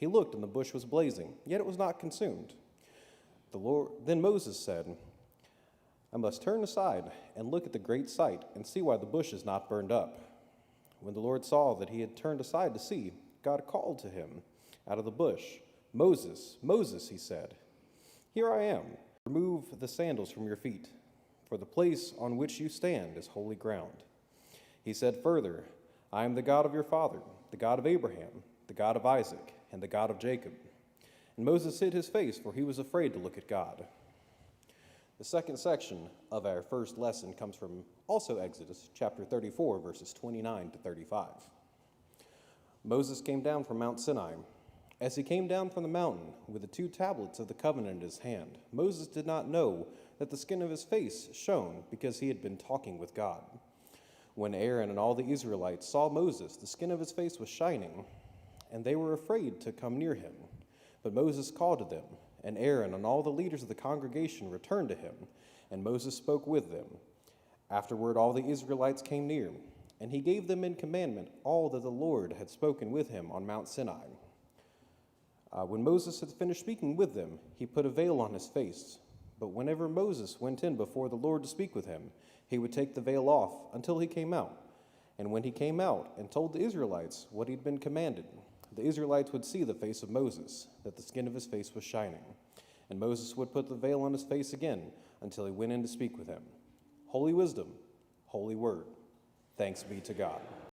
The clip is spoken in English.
He looked, and the bush was blazing, yet it was not consumed. Then Moses said, I must turn aside and look at the great sight and see why the bush is not burned up. When the Lord saw that he had turned aside to see, God called to him out of the bush. Moses, Moses, he said. Here I am. Remove the sandals from your feet, for the place on which you stand is holy ground. He said further, I am the God of your father, the God of Abraham, the God of Isaac, and the God of Jacob. And Moses hid his face, for he was afraid to look at God. The second section of our first lesson comes from also Exodus chapter 34, verses 29 to 35. Moses came down from Mount Sinai. As he came down from the mountain with the 2 tablets of the covenant in his hand, Moses did not know that the skin of his face shone because he had been talking with God. When Aaron and all the Israelites saw Moses, the skin of his face was shining, and they were afraid to come near him. But Moses called to them, and Aaron and all the leaders of the congregation returned to him, and Moses spoke with them. Afterward all the Israelites came near, and he gave them in commandment all that the Lord had spoken with him on Mount Sinai. When Moses had finished speaking with them, he put a veil on his face. But whenever Moses went in before the Lord to speak with him, he would take the veil off until he came out. And when he came out and told the Israelites what he'd been commanded, the Israelites would see the face of Moses, that the skin of his face was shining. And Moses would put the veil on his face again until he went in to speak with him. Holy wisdom, holy word. Thanks be to God.